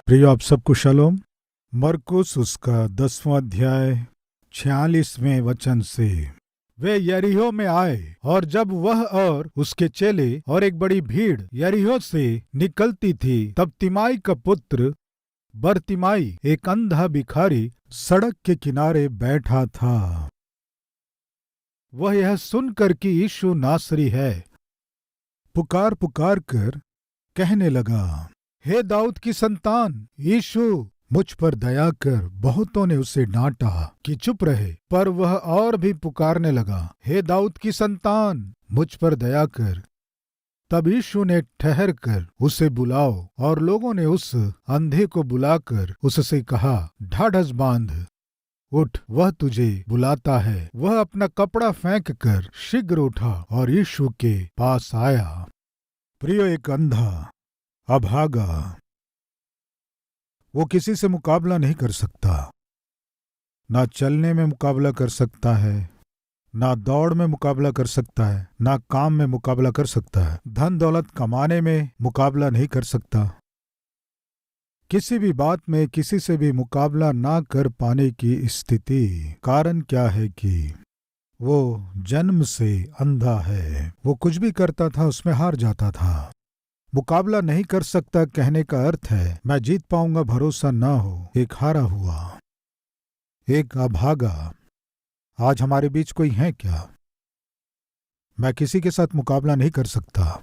प्रिय आप सबको शलोम। मरकुस उसका 10वां अध्याय 46वें वचन से। वे यरीहो में आए, और जब वह और उसके चेले और एक बड़ी भीड़ यरीहो से निकलती थी, तब तिमाई का पुत्र बरतिमाई, एक अंधा भिखारी, सड़क के किनारे बैठा था। वह यह सुनकर कि यीशु नासरी है, पुकार पुकार कर कहने लगा, हे दाऊद की संतान यीशु, मुझ पर दया कर। बहुतों ने उसे डांटा कि चुप रहे, पर वह और भी पुकारने लगा, हे दाऊद की संतान, मुझ पर दया कर। तब यीशु ने ठहर कर उसे बुलाओ, और लोगों ने उस अंधे को बुलाकर उससे कहा, ढाढ़स बांध, उठ, वह तुझे बुलाता है। वह अपना कपड़ा फेंक कर शीघ्र उठा और यीशु के पास आया। प्रिय, एक अंधा, अभागा, वो किसी से मुकाबला नहीं कर सकता। ना चलने में मुकाबला कर सकता है, ना दौड़ में मुकाबला कर सकता है, ना काम में मुकाबला कर सकता है, धन दौलत कमाने में मुकाबला नहीं कर सकता। किसी भी बात में किसी से भी मुकाबला ना कर पाने की स्थिति। कारण क्या है कि वो जन्म से अंधा है। वो कुछ भी करता था उसमें हार जाता था। मुकाबला नहीं कर सकता कहने का अर्थ है मैं जीत पाऊंगा भरोसा ना हो, एक हारा हुआ, एक अभागा। आज हमारे बीच कोई है क्या? मैं किसी के साथ मुकाबला नहीं कर सकता।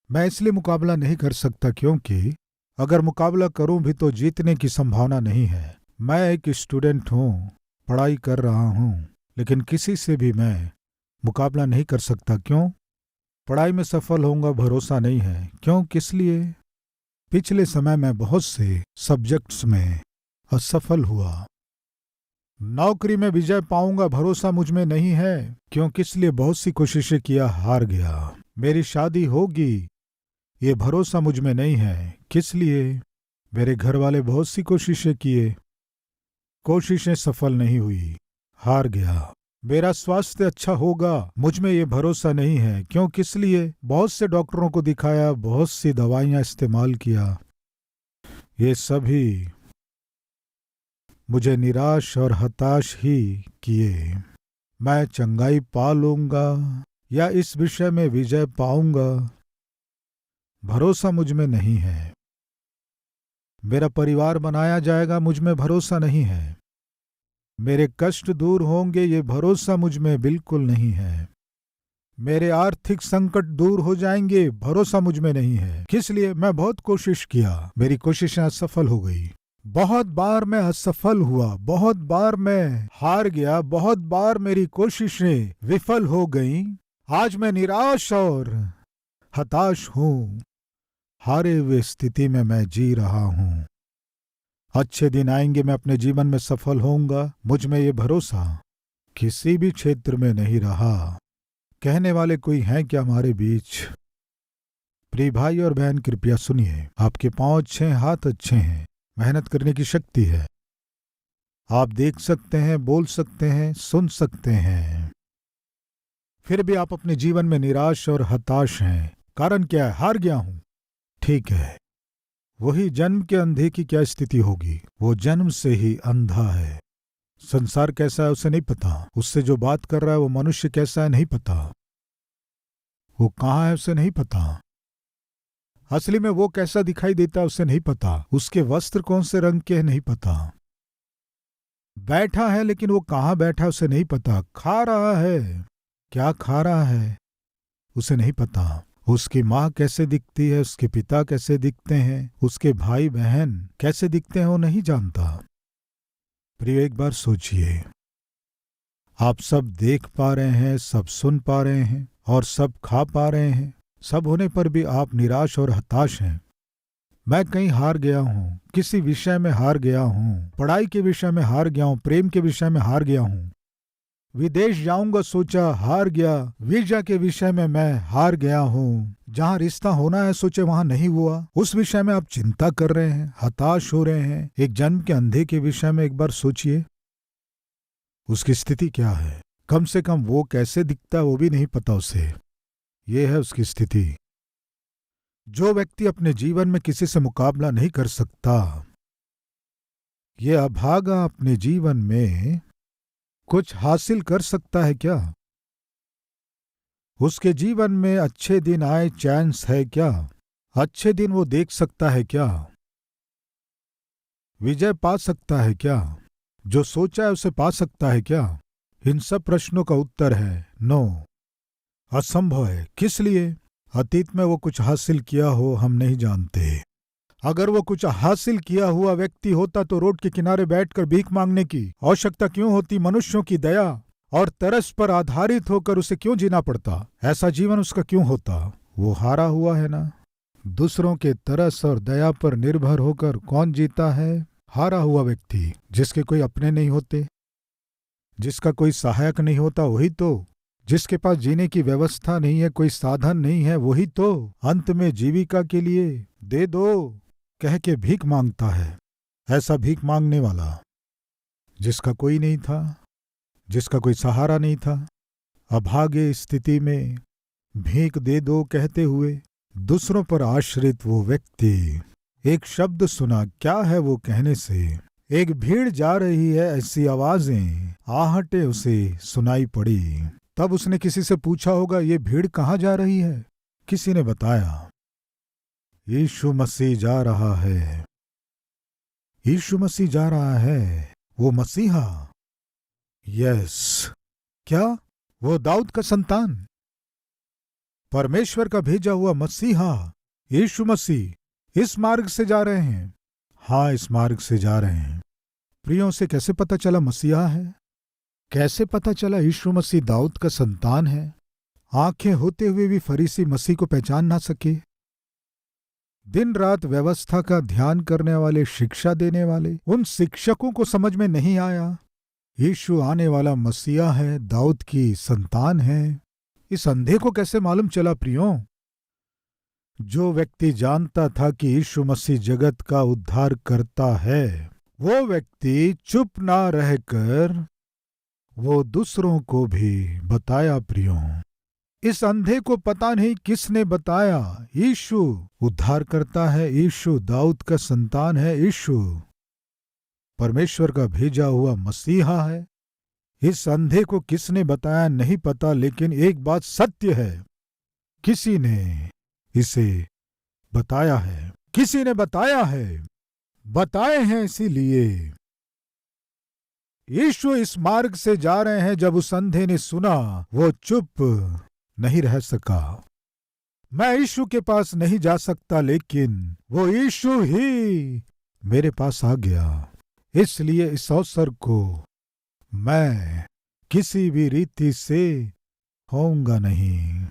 मैं इसलिए मुकाबला नहीं कर सकता क्योंकि अगर मुकाबला करूं भी तो जीतने की संभावना नहीं है। मैं एक स्टूडेंट हूं, पढ़ाई कर रहा हूं, लेकिन किसी से भी मैं मुकाबला नहीं कर सकता। क्यों? पढ़ाई में सफल होऊंगा भरोसा नहीं है। क्यों? किस लिए? पिछले समय में बहुत से सब्जेक्ट्स में असफल हुआ। नौकरी में विजय पाऊंगा भरोसा मुझ में नहीं है। क्यों? किस लिए? बहुत सी कोशिशें किया, हार गया। मेरी शादी होगी, ये भरोसा मुझ में नहीं है। किस लिए? मेरे घर वाले बहुत सी कोशिशें किए, कोशिशें सफल नहीं हुई, हार गया। मेरा स्वास्थ्य अच्छा होगा, मुझ में ये भरोसा नहीं है। क्यों? किस लिए? बहुत से डॉक्टरों को दिखाया, बहुत सी दवाइयां इस्तेमाल किया, ये सभी मुझे निराश और हताश ही किए। मैं चंगाई पा लूंगा या इस विषय में विजय पाऊंगा, भरोसा मुझ में नहीं है। मेरा परिवार बनाया जाएगा, मुझ में भरोसा नहीं है। मेरे कष्ट दूर होंगे, ये भरोसा मुझ में बिल्कुल नहीं है। मेरे आर्थिक संकट दूर हो जाएंगे, भरोसा मुझ में नहीं है। किस लिए? मैं बहुत कोशिश किया, मेरी कोशिशें असफल हो गई। बहुत बार मैं असफल हुआ, बहुत बार मैं हार गया, बहुत बार मेरी कोशिशें विफल हो गईं। आज मैं निराश और हताश हूं। हारे हुए स्थिति में मैं जी रहा हूं। अच्छे दिन आएंगे, मैं अपने जीवन में सफल होऊंगा, मुझ में ये भरोसा किसी भी क्षेत्र में नहीं रहा। कहने वाले कोई हैं क्या हमारे बीच? प्रिय भाई और बहन, कृपया सुनिए। आपके पांव अच्छे हैं, हाथ अच्छे हैं, मेहनत करने की शक्ति है। आप देख सकते हैं, बोल सकते हैं, सुन सकते हैं। फिर भी आप अपने जीवन में निराश और हताश हैं। कारण क्या है? हार गया हूं। ठीक है, वही जन्म के अंधे की क्या स्थिति होगी? वो जन्म से ही अंधा है। संसार कैसा है उसे नहीं पता, उससे जो बात कर रहा है वो मनुष्य कैसा है नहीं पता, वो कहाँ है उसे नहीं पता, असली में वो कैसा दिखाई देता है उसे नहीं पता, उसके वस्त्र कौन से रंग के हैं नहीं पता। बैठा है लेकिन वो कहाँ बैठा है उसे नहीं पता। खा रहा है, क्या खा रहा है उसे नहीं पता। उसकी माँ कैसे दिखती है, उसके पिता कैसे दिखते हैं, उसके भाई बहन कैसे दिखते हैं वो नहीं जानता। प्रिय, एक बार सोचिए, आप सब देख पा रहे हैं, सब सुन पा रहे हैं और सब खा पा रहे हैं। सब होने पर भी आप निराश और हताश हैं। मैं कहीं हार गया हूँ, किसी विषय में हार गया हूँ, पढ़ाई के विषय में हार गया हूँ, प्रेम के विषय में हार गया हूँ, विदेश जाऊंगा सोचा हार गया, वीजा के विषय में मैं हार गया हूँ, जहाँ रिश्ता होना है सोचे वहां नहीं हुआ, उस विषय में आप चिंता कर रहे हैं, हताश हो रहे हैं। एक जन्म के अंधे के विषय में एक बार सोचिए, उसकी स्थिति क्या है। कम से कम वो कैसे दिखता है वो भी नहीं पता उसे। ये है उसकी स्थिति। जो व्यक्ति अपने जीवन में किसी से मुकाबला नहीं कर सकता, ये अभागा अपने जीवन में कुछ हासिल कर सकता है क्या? उसके जीवन में अच्छे दिन आए चांस है क्या? अच्छे दिन वो देख सकता है क्या? विजय पा सकता है क्या? जो सोचा है उसे पा सकता है क्या? इन सब प्रश्नों का उत्तर है नो, असंभव है। किस लिए? अतीत में वो कुछ हासिल किया हो हम नहीं जानते। अगर वो कुछ हासिल किया हुआ व्यक्ति होता तो रोड के किनारे बैठकर भीख मांगने की आवश्यकता क्यों होती? मनुष्यों की दया और तरस पर आधारित होकर उसे क्यों जीना पड़ता? ऐसा जीवन उसका क्यों होता? वो हारा हुआ है ना। दूसरों के तरस और दया पर निर्भर होकर कौन जीता है? हारा हुआ व्यक्ति, जिसके कोई अपने नहीं होते, जिसका कोई सहायक नहीं होता, वही तो। जिसके पास जीने की व्यवस्था नहीं है, कोई साधन नहीं है, वही तो अंत में जीविका के लिए दे दो कह के भीख मांगता है। ऐसा भीख मांगने वाला जिसका कोई नहीं था, जिसका कोई सहारा नहीं था, अभागे स्थिति में भीख दे दो कहते हुए दूसरों पर आश्रित वो व्यक्ति, एक शब्द सुना, क्या है वो कहने से? एक भीड़ जा रही है, ऐसी आवाजें, आहटें उसे सुनाई पड़ी। तब उसने किसी से पूछा होगा, ये भीड़ कहाँ जा रही है? किसी ने बताया, यीशु मसीह जा रहा है। यीशु मसीह जा रहा है, वो मसीहा। यस, क्या? वो दाऊद का संतान, परमेश्वर का भेजा हुआ मसीहा, यीशु मसीह इस मार्ग से जा रहे हैं। हाँ, इस मार्ग से जा रहे हैं। प्रियों, से कैसे पता चला मसीहा है? कैसे पता चला यीशु मसीह दाऊद का संतान है? आंखें होते हुए भी फरीसी मसीह को पहचान ना सके। दिन रात व्यवस्था का ध्यान करने वाले, शिक्षा देने वाले उन शिक्षकों को समझ में नहीं आया यीशु आने वाला मसीहा है, दाऊद की संतान है। इस अंधे को कैसे मालूम चला? प्रियों, जो व्यक्ति जानता था कि यीशु मसीह जगत का उद्धार करता है, वो व्यक्ति चुप ना रहकर वो दूसरों को भी बताया। प्रियों, इस अंधे को पता नहीं किसने बताया, यीशु उद्धार करता है, यीशु दाऊद का संतान है, यीशु परमेश्वर का भेजा हुआ मसीहा है। इस अंधे को किसने बताया नहीं पता, लेकिन एक बात सत्य है, किसी ने इसे बताया है, किसी ने बताया है, बताए हैं। इसीलिए यीशु इस मार्ग से जा रहे हैं। जब उस अंधे ने सुना, वो चुप नहीं रह सका। मैं यीशु के पास नहीं जा सकता, लेकिन वो यीशु ही मेरे पास आ गया। इसलिए इस अवसर को मैं किसी भी रीति से खोऊंगा नहीं।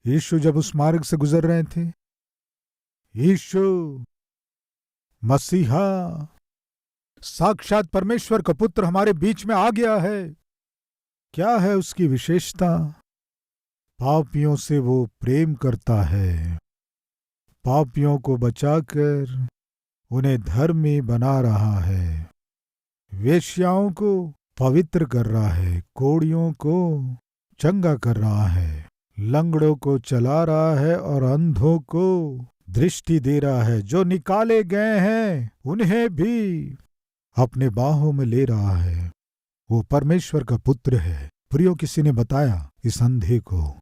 यीशु जब उस मार्ग से गुजर रहे थे, यीशु मसीहा साक्षात परमेश्वर का पुत्र हमारे बीच में आ गया है। क्या है उसकी विशेषता? पापियों से वो प्रेम करता है, पापियों को बचाकर उन्हें धर्मी बना रहा है, वेश्याओं को पवित्र कर रहा है, कोढ़ियों को चंगा कर रहा है, लंगड़ों को चला रहा है और अंधों को दृष्टि दे रहा है। जो निकाले गए हैं उन्हें भी अपने बाहों में ले रहा है। वो परमेश्वर का पुत्र है। प्रियो, किसी ने बताया इस अंधे को,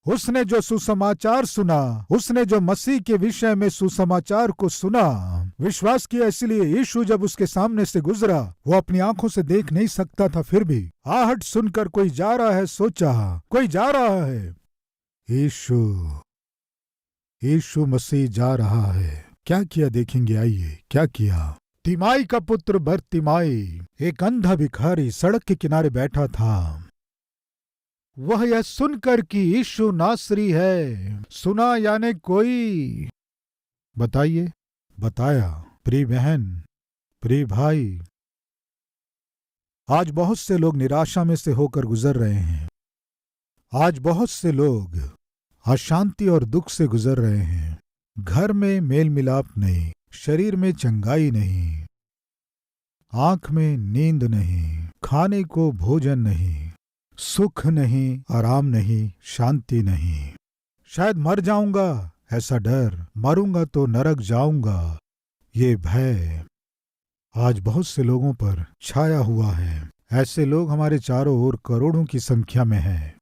उसने जो सुसमाचार सुना, उसने जो मसीह के विषय में सुसमाचार को सुना, विश्वास किया। इसलिए यीशु जब उसके सामने से गुजरा, वो अपनी आंखों से देख नहीं सकता था, फिर भी आहट सुनकर कोई जा रहा है, सोचा कोई जा रहा है। यीशु मसीह जा रहा है। क्या किया देखेंगे, आइए क्या किया। तिमाई का पुत्र बरतिमाई, एक अंधा भिखारी, सड़क के किनारे बैठा था। वह यह सुनकर कि यीशु नासरी है, सुना यानी कोई बताइए, बताया। प्रिय बहन, प्रिय भाई, आज बहुत से लोग निराशा में से होकर गुजर रहे हैं। आज बहुत से लोग अशांति और दुख से गुजर रहे हैं। घर में मेल मिलाप नहीं, शरीर में चंगाई नहीं, आंख में नींद नहीं, खाने को भोजन नहीं, सुख नहीं, आराम नहीं, शांति नहीं। शायद मर जाऊंगा ऐसा डर, मरूंगा तो नरक जाऊंगा, ये भय आज बहुत से लोगों पर छाया हुआ है। ऐसे लोग हमारे चारों ओर करोड़ों की संख्या में हैं।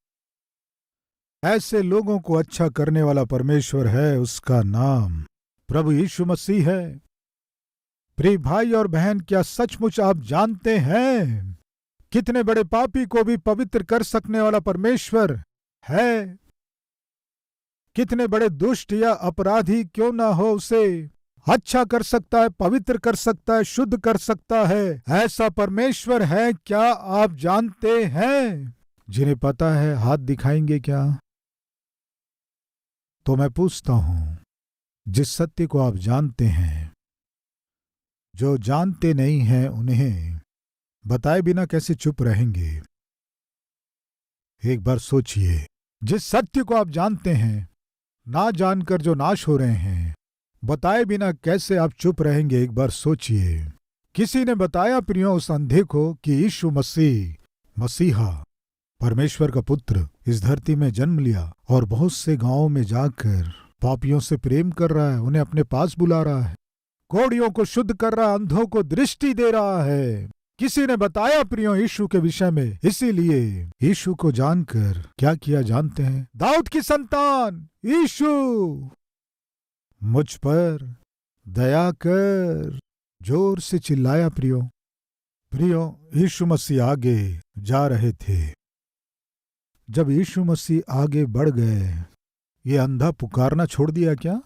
ऐसे लोगों को अच्छा करने वाला परमेश्वर है, उसका नाम प्रभु यीशु मसीह है। प्रिय भाई और बहन, क्या सचमुच आप जानते हैं कितने बड़े पापी को भी पवित्र कर सकने वाला परमेश्वर है? कितने बड़े दुष्ट या अपराधी क्यों ना हो, उसे अच्छा कर सकता है, पवित्र कर सकता है, शुद्ध कर सकता है। ऐसा परमेश्वर है, क्या आप जानते हैं? जिन्हें पता है हाथ दिखाएंगे क्या? तो मैं पूछता हूं, जिस सत्य को आप जानते हैं, जो जानते नहीं हैं उन्हें बताए बिना कैसे चुप रहेंगे? एक बार सोचिए, जिस सत्य को आप जानते हैं, ना जानकर जो नाश हो रहे हैं, बताए बिना कैसे आप चुप रहेंगे? एक बार सोचिए। किसी ने बताया प्रियो उस अंधे को कि यीशु मसीहा परमेश्वर का पुत्र इस धरती में जन्म लिया और बहुत से गांवों में जाकर पापियों से प्रेम कर रहा है, उन्हें अपने पास बुला रहा है, कोढ़ियों को शुद्ध कर रहा है, अंधों को दृष्टि दे रहा है। किसी ने बताया प्रियो यीशु के विषय में। इसीलिए यीशु को जानकर क्या किया जानते हैं? दाऊद की संतान यीशु, मुझ पर दया कर, जोर से चिल्लाया प्रियो। यीशु मसीह आगे जा रहे थे। जब यीशु मसीह आगे बढ़ गए, ये अंधा पुकारना छोड़ दिया क्या?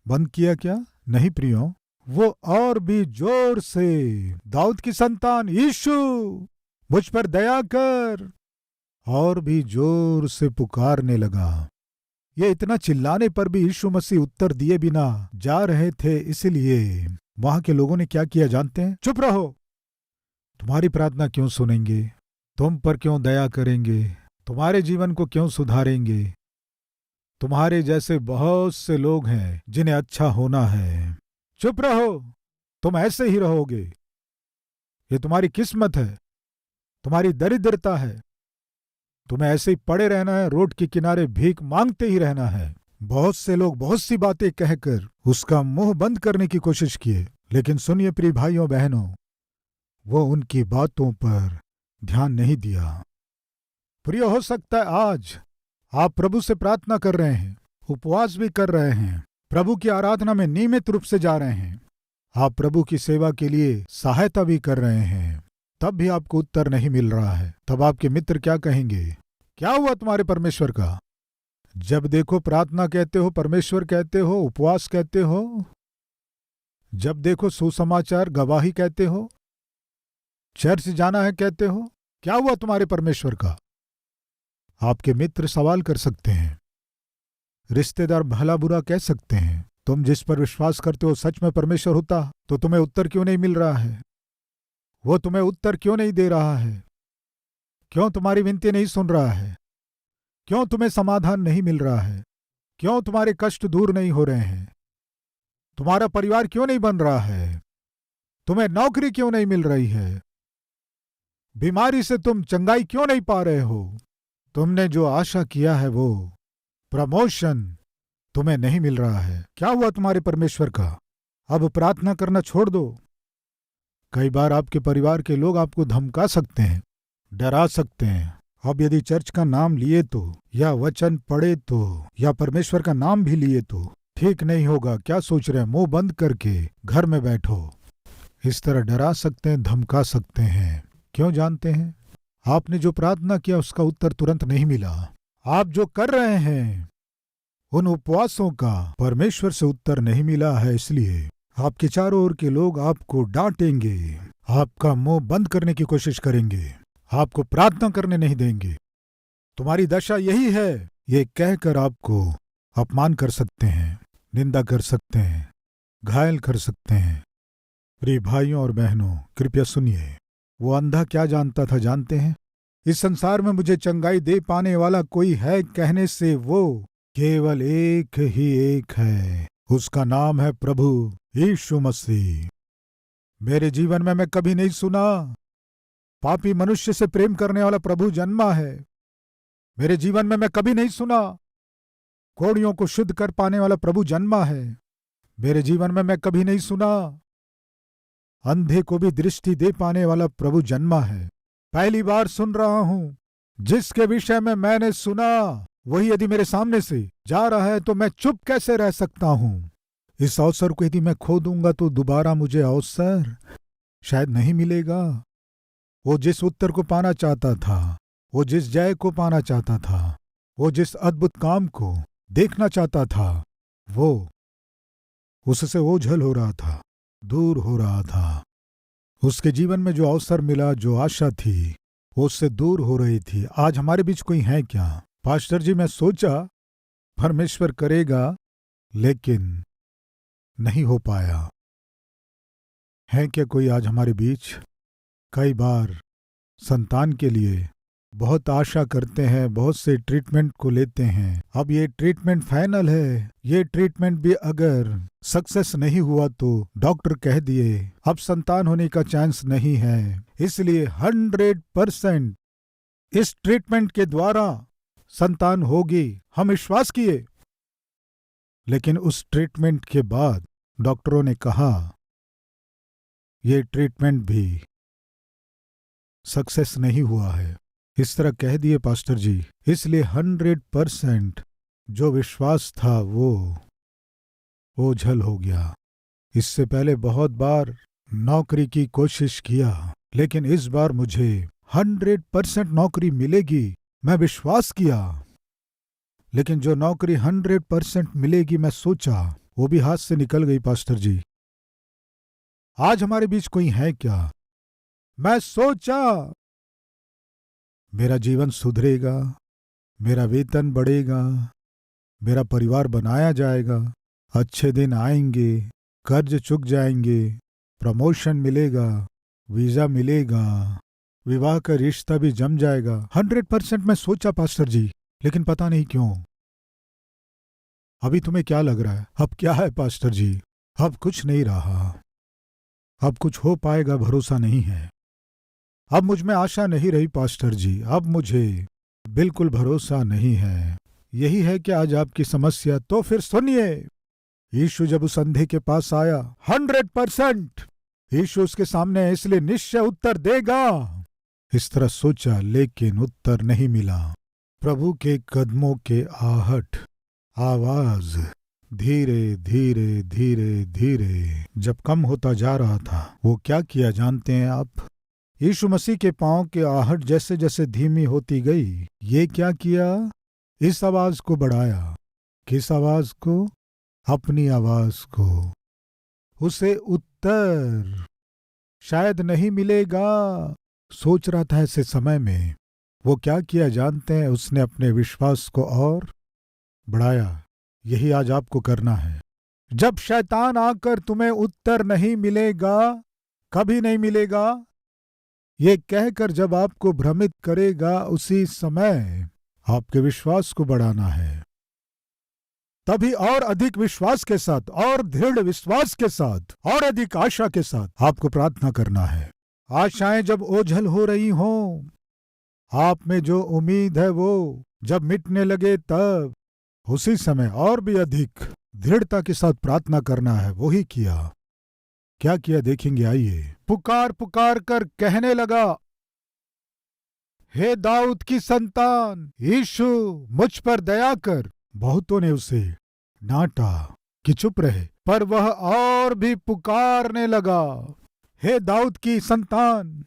बंद किया क्या? नहीं प्रियो, वो और भी जोर से, दाऊद की संतान यीशु, मुझ पर दया कर, और भी जोर से पुकारने लगा। ये इतना चिल्लाने पर भी यीशु मसीह उत्तर दिए बिना जा रहे थे। इसलिए वहां के लोगों ने क्या किया जानते हैं? चुप रहो, तुम्हारी प्रार्थना क्यों सुनेंगे? तुम पर क्यों दया करेंगे? तुम्हारे जीवन को क्यों सुधारेंगे? तुम्हारे जैसे बहुत से लोग हैं जिन्हें अच्छा होना है। चुप रहो, तुम ऐसे ही रहोगे। ये तुम्हारी किस्मत है, तुम्हारी दरिद्रता है। तुम्हें ऐसे ही पड़े रहना है, रोड के किनारे भीख मांगते ही रहना है। बहुत से लोग बहुत सी बातें कहकर उसका मुंह बंद करने की कोशिश किए, लेकिन सुनिए प्रिय भाइयों बहनों, वो उनकी बातों पर ध्यान नहीं दिया। प्रिय, हो सकता है आज आप प्रभु से प्रार्थना कर रहे हैं, उपवास भी कर रहे हैं, प्रभु की आराधना में नियमित रूप से जा रहे हैं, आप प्रभु की सेवा के लिए सहायता भी कर रहे हैं, तब भी आपको उत्तर नहीं मिल रहा है। तब आपके मित्र क्या कहेंगे? क्या हुआ तुम्हारे परमेश्वर का? जब देखो प्रार्थना कहते हो, परमेश्वर कहते हो, उपवास कहते हो, जब देखो सुसमाचार गवाही कहते हो, चर्च जाना है कहते हो, क्या हुआ तुम्हारे परमेश्वर का? आपके मित्र सवाल कर सकते हैं, रिश्तेदार भला बुरा कह सकते हैं। तुम जिस पर विश्वास करते हो सच में परमेश्वर होता तो तुम्हें उत्तर क्यों नहीं मिल रहा है? वो तुम्हें उत्तर क्यों नहीं दे रहा है? क्यों तुम्हारी विनती नहीं सुन रहा है? क्यों तुम्हें समाधान नहीं मिल रहा है? क्यों तुम्हारे कष्ट दूर नहीं हो रहे हैं? तुम्हारा परिवार क्यों नहीं बन रहा है? तुम्हें नौकरी क्यों नहीं मिल रही है? बीमारी से तुम चंगाई क्यों नहीं पा रहे हो? तुमने जो आशा किया है वो प्रमोशन तुम्हें नहीं मिल रहा है। क्या हुआ तुम्हारे परमेश्वर का? अब प्रार्थना करना छोड़ दो। कई बार आपके परिवार के लोग आपको धमका सकते हैं, डरा सकते हैं। अब यदि चर्च का नाम लिए तो, या वचन पढ़े तो, या परमेश्वर का नाम भी लिए तो ठीक नहीं होगा। क्या सोच रहे हैं? मुंह बंद करके घर में बैठो। इस तरह डरा सकते हैं, धमका सकते हैं। क्यों जानते हैं? आपने जो प्रार्थना किया उसका उत्तर तुरंत नहीं मिला। आप जो कर रहे हैं उन उपवासों का परमेश्वर से उत्तर नहीं मिला है। इसलिए आपके चारों ओर के लोग आपको डांटेंगे, आपका मुंह बंद करने की कोशिश करेंगे, आपको प्रार्थना करने नहीं देंगे। तुम्हारी दशा यही है, ये कहकर आपको अपमान कर सकते हैं, निंदा कर सकते हैं, घायल कर सकते हैं। प्रिय भाइयों और बहनों, कृपया सुनिए। वो अंधा क्या जानता था जानते हैं? इस संसार में मुझे चंगाई दे पाने वाला कोई है कहने से वो केवल एक ही एक है, उसका नाम है प्रभु यीशु मसीह। मेरे जीवन में मैं कभी नहीं सुना पापी मनुष्य से प्रेम करने वाला प्रभु जन्मा है। मेरे जीवन में मैं कभी नहीं सुना कोढ़ियों को शुद्ध कर पाने वाला प्रभु जन्मा है। मेरे जीवन में मैं कभी नहीं सुना। अंधे को भी दृष्टि दे पाने वाला प्रभु जन्मा है। पहली बार सुन रहा हूं। जिसके विषय में मैंने सुना वही यदि मेरे सामने से जा रहा है तो मैं चुप कैसे रह सकता हूं। इस अवसर को यदि मैं खो दूंगा तो दोबारा मुझे अवसर शायद नहीं मिलेगा। वो जिस उत्तर को पाना चाहता था, वो जिस जय को पाना चाहता था, वो जिस अद्भुत काम को देखना चाहता था, वो उससे ओझल हो रहा था, दूर हो रहा था। उसके जीवन में जो अवसर मिला, जो आशा थी, वो उससे दूर हो रही थी। आज हमारे बीच कोई है क्या? पास्टर जी, मैं सोचा परमेश्वर करेगा, लेकिन नहीं हो पाया। है क्या कोई आज हमारे बीच? कई बार संतान के लिए बहुत आशा करते हैं, बहुत से ट्रीटमेंट को लेते हैं। अब ये ट्रीटमेंट फाइनल है, ये ट्रीटमेंट भी अगर सक्सेस नहीं हुआ तो डॉक्टर कह दिए अब संतान होने का चांस नहीं है, इसलिए 100% इस ट्रीटमेंट के द्वारा संतान होगी। हम विश्वास किए, लेकिन उस ट्रीटमेंट के बाद डॉक्टरों ने कहा ये ट्रीटमेंट भी सक्सेस नहीं हुआ है। इस तरह कह दिए पास्टर जी। इसलिए 100% जो विश्वास था वो ओझल हो गया। इससे पहले बहुत बार नौकरी की कोशिश किया, लेकिन इस बार मुझे 100% नौकरी मिलेगी, मैं विश्वास किया। लेकिन जो नौकरी 100% मिलेगी मैं सोचा, वो भी हाथ से निकल गई पास्टर जी। आज हमारे बीच कोई है क्या? मैं सोचा मेरा जीवन सुधरेगा, मेरा वेतन बढ़ेगा, मेरा परिवार बनाया जाएगा, अच्छे दिन आएंगे, कर्ज चुक जाएंगे, प्रमोशन मिलेगा, वीजा मिलेगा, विवाह का रिश्ता भी जम जाएगा। 100% मैं सोचा पास्टर जी, लेकिन पता नहीं क्यों। अभी तुम्हें क्या लग रहा है? अब क्या है पास्टर जी? अब कुछ नहीं रहा। अब कुछ हो पाएगा भरोसा नहीं है। अब मुझ में आशा नहीं रही पास्टर जी। अब मुझे बिल्कुल भरोसा नहीं है। यही है कि आज आपकी समस्या? तो फिर सुनिए, यीशु जब उस अंधे के पास आया, 100% यीशु उसके सामने है, इसलिए निश्चय उत्तर देगा। इस तरह सोचा, लेकिन उत्तर नहीं मिला। प्रभु के कदमों के आहट, आवाज धीरे धीरे धीरे धीरे जब कम होता जा रहा था, वो क्या किया जानते हैं आप? यीशु मसीह के पांव के आहट जैसे जैसे धीमी होती गई, ये क्या किया? इस आवाज को बढ़ाया। किस आवाज को? अपनी आवाज को। उसे उत्तर शायद नहीं मिलेगा, सोच रहा था ऐसे समय में। वो क्या किया जानते हैं? उसने अपने विश्वास को और बढ़ाया। यही आज आपको करना है। जब शैतान आकर तुम्हें उत्तर नहीं मिलेगा, कभी नहीं मिलेगा, ये कहकर जब आपको भ्रमित करेगा, उसी समय आपके विश्वास को बढ़ाना है। तभी और अधिक विश्वास के साथ, और दृढ़ विश्वास के साथ, और अधिक आशा के साथ आपको प्रार्थना करना है। आशाएं जब ओझल हो रही हों, आप में जो उम्मीद है वो जब मिटने लगे, तब उसी समय और भी अधिक दृढ़ता के साथ प्रार्थना करना है। वही किया। क्या किया देखेंगे, आइए। पुकार पुकार कर कहने लगा, हे दाऊद की संतान यीशु, मुझ पर दया कर। बहुतों ने उसे डांटा कि चुप रहे, पर वह और भी पुकारने लगा, हे दाऊद की संतान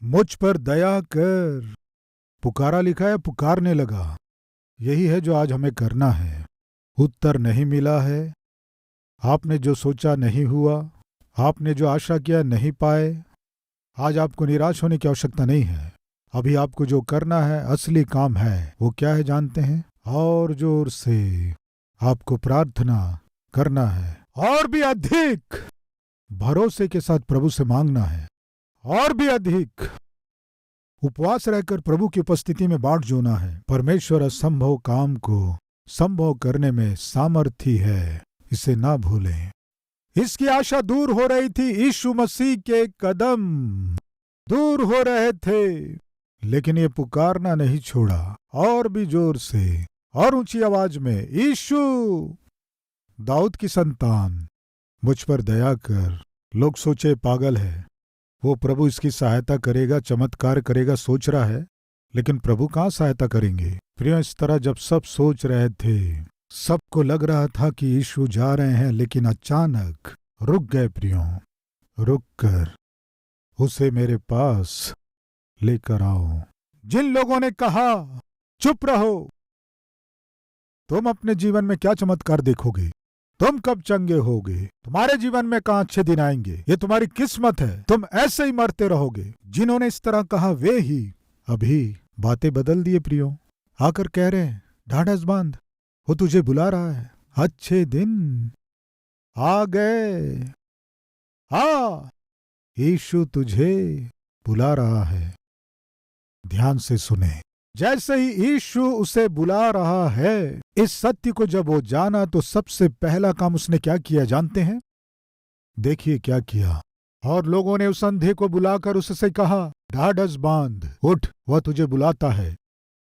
मुझ पर दया कर। पुकारा लिखा है, पुकारने लगा। यही है जो आज हमें करना है। उत्तर नहीं मिला है, आपने जो सोचा नहीं हुआ, आपने जो आशा किया नहीं पाए, आज आपको निराश होने की आवश्यकता नहीं है। अभी आपको जो करना है, असली काम है, वो क्या है जानते हैं? और जोर से आपको प्रार्थना करना है, और भी अधिक भरोसे के साथ प्रभु से मांगना है, और भी अधिक उपवास रहकर प्रभु की उपस्थिति में बाट जोना है। परमेश्वर असंभव काम को संभव करने में सामर्थी है, इसे ना भूलें। इसकी आशा दूर हो रही थी, यीशु मसीह के कदम दूर हो रहे थे, लेकिन ये पुकारना नहीं छोड़ा, और भी जोर से और ऊंची आवाज में, यीशु दाऊद की संतान, मुझ पर दया कर। लोग सोचे पागल है, वो प्रभु इसकी सहायता करेगा, चमत्कार करेगा सोच रहा है, लेकिन प्रभु कहाँ सहायता करेंगे। प्रियो, इस तरह जब सब सोच रहे थे, सबको लग रहा था कि यीशु जा रहे हैं, लेकिन अचानक रुक गए। प्रियो, रुक कर उसे मेरे पास लेकर आओ। जिन लोगों ने कहा चुप रहो, तुम अपने जीवन में क्या चमत्कार देखोगे, तुम कब चंगे होगे, तुम्हारे जीवन में कहाँ अच्छे दिन आएंगे, ये तुम्हारी किस्मत है, तुम ऐसे ही मरते रहोगे। जिन्होंने इस तरह कहा वे ही अभी बातें बदल दिए। प्रियो, आकर कह रहे हैं, ढाढ़स बांध, वो तुझे बुला रहा है, अच्छे दिन आ गए, आ यीशु तुझे बुला रहा है। ध्यान से सुने, जैसे ही यीशु उसे बुला रहा है, इस सत्य को जब वो जाना तो सबसे पहला काम उसने क्या किया जानते हैं? देखिए क्या किया। और लोगों ने उस अंधे को बुलाकर उससे कहा, ढाढ़स बांध, उठ, वह तुझे बुलाता है।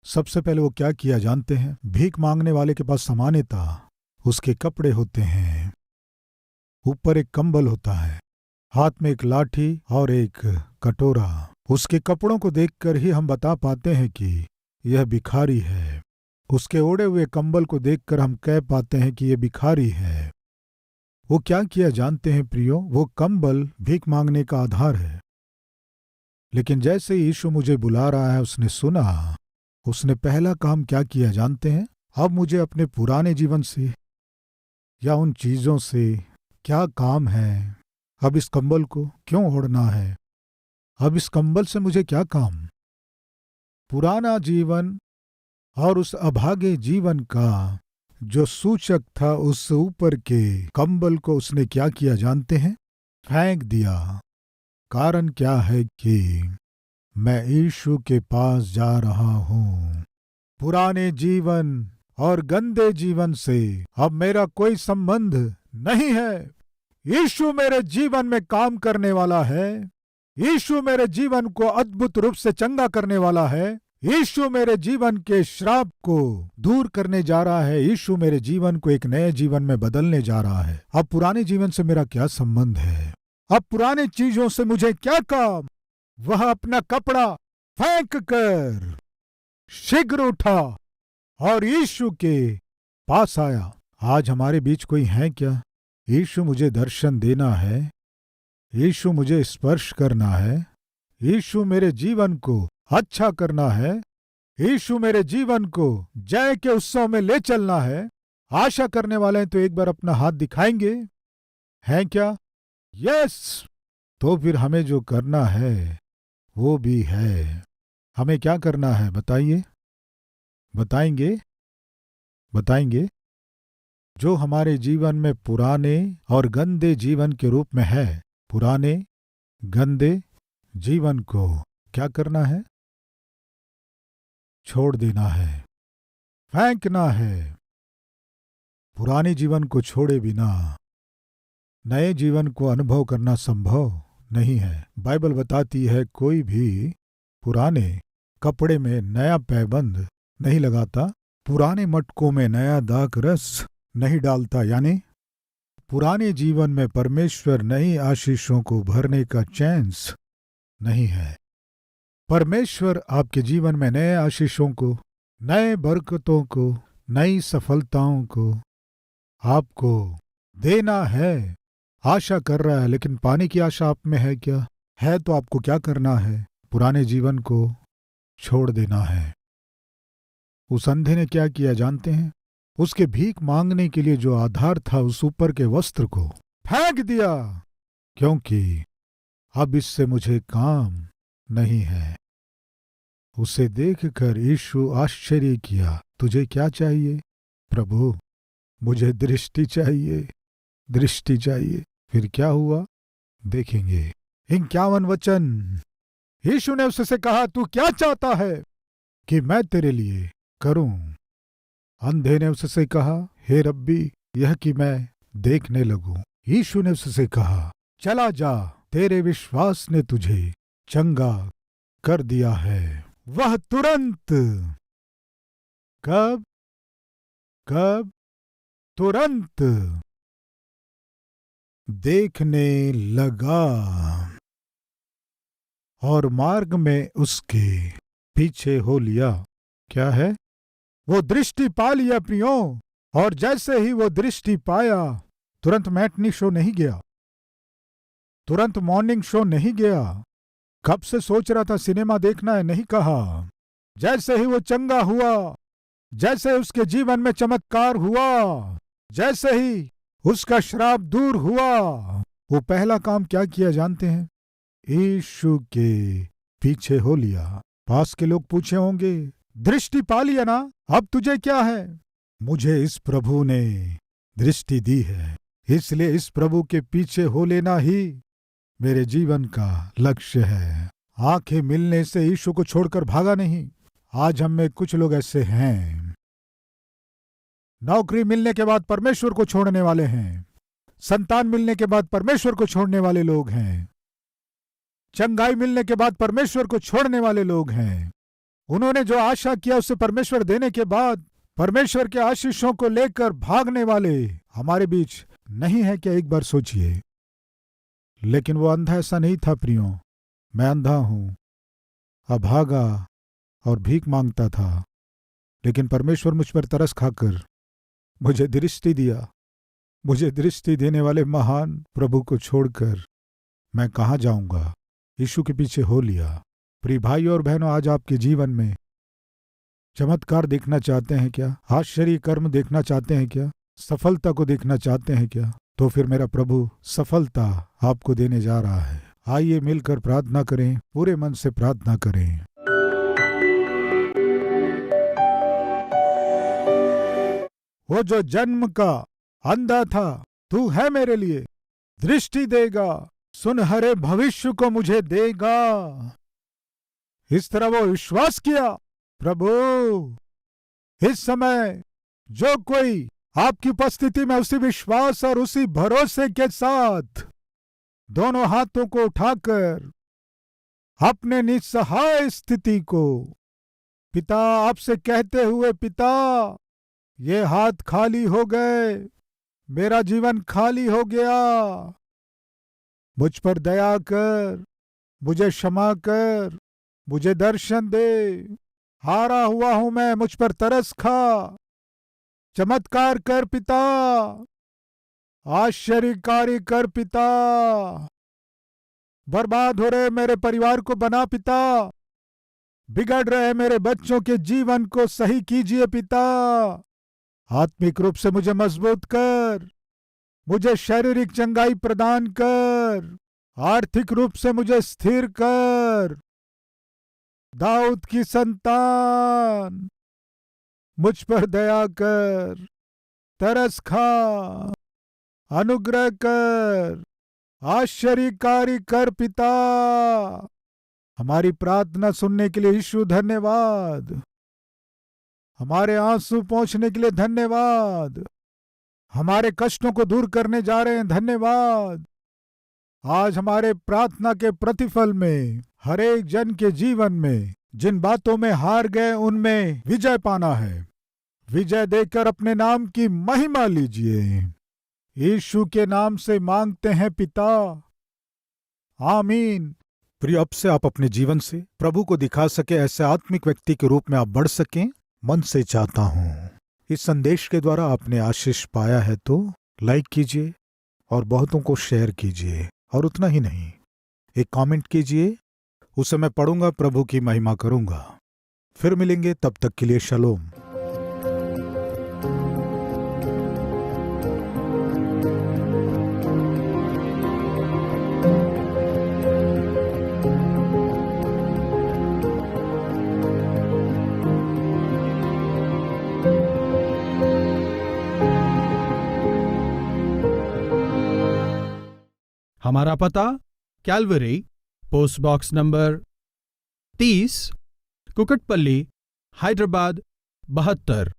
सबसे पहले वो क्या किया जानते हैं? भीख मांगने वाले के पास सामान्यता उसके कपड़े होते हैं, ऊपर एक कंबल होता है, हाथ में एक लाठी और एक कटोरा। उसके कपड़ों को देखकर ही हम बता पाते हैं कि यह भिखारी है। उसके ओढ़े हुए कंबल को देखकर हम कह पाते हैं कि यह भिखारी है। वो क्या किया जानते हैं प्रियो? वो कंबल भीख मांगने का आधार है। लेकिन जैसे यीशु मुझे बुला रहा है, उसने सुना, उसने पहला काम क्या किया जानते हैं? अब मुझे अपने पुराने जीवन से या उन चीजों से क्या काम है? अब इस कंबल को क्यों ओढ़ना है? अब इस कंबल से मुझे क्या काम? पुराना जीवन और उस अभागे जीवन का जो सूचक था, उस ऊपर के कंबल को उसने क्या किया जानते हैं? फेंक दिया। कारण क्या है कि मैं यीशु के पास जा रहा हूं। पुराने जीवन और गंदे जीवन से अब मेरा कोई संबंध नहीं है। यीशु मेरे जीवन में काम करने वाला है। यीशु मेरे जीवन को अद्भुत रूप से चंगा करने वाला है। यीशु मेरे जीवन के श्राप को दूर करने जा रहा है। यीशु मेरे जीवन को एक नए जीवन में बदलने जा रहा है। अब पुराने जीवन से मेरा क्या संबंध है? अब पुराने चीजों से मुझे क्या काम? वह अपना कपड़ा फेंक कर शीघ्र उठा और यीशु के पास आया। आज हमारे बीच कोई है क्या? यीशु मुझे दर्शन देना है, यीशु मुझे स्पर्श करना है, यीशु मेरे जीवन को अच्छा करना है, यीशु मेरे जीवन को जय के उत्सव में ले चलना है। आशा करने वाले हैं तो एक बार अपना हाथ दिखाएंगे, हैं क्या? यस। तो फिर हमें जो करना है वो भी है। हमें क्या करना है बताइए? बताएंगे? बताएंगे? जो हमारे जीवन में पुराने और गंदे जीवन के रूप में है, पुराने गंदे जीवन को क्या करना है? छोड़ देना है, फेंकना है। पुराने जीवन को छोड़े बिना नए जीवन को अनुभव करना संभव नहीं है। बाइबल बताती है कोई भी पुराने कपड़े में नया पैबंद नहीं लगाता, पुराने मटकों में नया दाख रस नहीं डालता। यानी पुराने जीवन में परमेश्वर नई आशीषों को भरने का चांस नहीं है। परमेश्वर आपके जीवन में नए आशीषों को, नए बरकतों को, नई सफलताओं को आपको देना है। आशा कर रहा है, लेकिन पाने की आशा आप में है क्या? है तो आपको क्या करना है? पुराने जीवन को छोड़ देना है। उस अंधे ने क्या किया जानते हैं? उसके भीख मांगने के लिए जो आधार था, उस ऊपर के वस्त्र को फेंक दिया, क्योंकि अब इससे मुझे काम नहीं है। उसे देखकर यीशु आश्चर्य किया, तुझे क्या चाहिए? प्रभु, मुझे दृष्टि चाहिए, दृष्टि चाहिए। फिर क्या हुआ देखेंगे। 51 वचन। यीशु ने उससे कहा, तू क्या चाहता है कि मैं तेरे लिए करूं? अंधे ने उससे कहा, हे रब्बी, यह कि मैं देखने लगूं। यीशु ने उससे कहा, चला जा, तेरे विश्वास ने तुझे चंगा कर दिया है। वह तुरंत, कब? कब? तुरंत देखने लगा और मार्ग में उसके पीछे हो लिया। क्या है? वो दृष्टि पा लिया प्रियो। और जैसे ही वो दृष्टि पाया, तुरंत मैटनी शो नहीं गया, तुरंत मॉर्निंग शो नहीं गया। कब से सोच रहा था सिनेमा देखना है, नहीं कहा। जैसे ही वो चंगा हुआ, जैसे उसके जीवन में चमत्कार हुआ, जैसे ही उसका श्राप दूर हुआ, वो पहला काम क्या किया जानते हैं? यीशु के पीछे हो लिया। पास के लोग पूछे होंगे, दृष्टि पा लिया ना, अब तुझे क्या है? मुझे इस प्रभु ने दृष्टि दी है, इसलिए इस प्रभु के पीछे हो लेना ही मेरे जीवन का लक्ष्य है। आंखें मिलने से यीशु को छोड़कर भागा नहीं। आज हम में कुछ लोग ऐसे हैं, नौकरी मिलने के बाद परमेश्वर को छोड़ने वाले हैं, संतान मिलने के बाद परमेश्वर को छोड़ने वाले लोग हैं, चंगाई मिलने के बाद परमेश्वर को छोड़ने वाले लोग हैं। उन्होंने जो आशा किया उसे परमेश्वर देने के बाद परमेश्वर के आशीषों को लेकर भागने वाले हमारे बीच नहीं है क्या? एक बार सोचिए। लेकिन वो अंधा ऐसा नहीं था प्रियो। मैं अंधा हूं, अभागा और भीख मांगता था, लेकिन परमेश्वर मुझ पर तरस खाकर मुझे दृष्टि दिया। मुझे दृष्टि देने वाले महान प्रभु को छोड़कर मैं कहाँ जाऊंगा? यीशु के पीछे हो लिया। प्रिय भाई और बहनों, आज आपके जीवन में चमत्कार देखना चाहते हैं क्या? आश्चर्य कर्म देखना चाहते हैं क्या? सफलता को देखना चाहते हैं क्या? तो फिर मेरा प्रभु सफलता आपको देने जा रहा है। आइए मिलकर प्रार्थना करें, पूरे मन से प्रार्थना करें। वो जो जन्म का अंधा था, तू है मेरे लिए, दृष्टि देगा, सुनहरे भविष्य को मुझे देगा। इस तरह वो विश्वास किया। प्रभु, इस समय जो कोई आपकी उपस्थिति में उसी विश्वास और उसी भरोसे के साथ दोनों हाथों को उठाकर अपने निस्सहाय स्थिति को पिता आपसे कहते हुए, पिता ये हाथ खाली हो गए, मेरा जीवन खाली हो गया, मुझ पर दया कर, मुझे क्षमा कर, मुझे दर्शन दे, हारा हुआ हूं मैं, मुझ पर तरस खा, चमत्कार कर पिता, आश्चर्यकारी कर पिता, बर्बाद हो रहे मेरे परिवार को बना पिता, बिगड़ रहे मेरे बच्चों के जीवन को सही कीजिए पिता, आत्मिक रूप से मुझे मजबूत कर, मुझे शारीरिक चंगाई प्रदान कर, आर्थिक रूप से मुझे स्थिर कर, दाऊद की संतान मुझ पर दया कर, तरस खा, अनुग्रह कर, आश्चर्यकारी कर पिता। हमारी प्रार्थना सुनने के लिए यीशु धन्यवाद, हमारे आंसू पोंछने के लिए धन्यवाद, हमारे कष्टों को दूर करने जा रहे हैं, धन्यवाद। आज हमारे प्रार्थना के प्रतिफल में हर एक जन के जीवन में जिन बातों में हार गए उनमें विजय पाना है। विजय देकर अपने नाम की महिमा लीजिए। यीशु के नाम से मांगते हैं पिता, आमीन। प्रिय, अब से आप अपने जीवन से प्रभु को दिखा सके ऐसे आत्मिक व्यक्ति के रूप में आप बढ़ सकें, मन से चाहता हूं। इस संदेश के द्वारा आपने आशीष पाया है तो लाइक कीजिए और बहुतों को शेयर कीजिए, और उतना ही नहीं, एक कमेंट कीजिए, उसे मैं पढ़ूंगा, प्रभु की महिमा करूंगा। फिर मिलेंगे, तब तक के लिए शलोम। हमारा पता Calvary, post box number 30, Kukatpally, Hyderabad 72।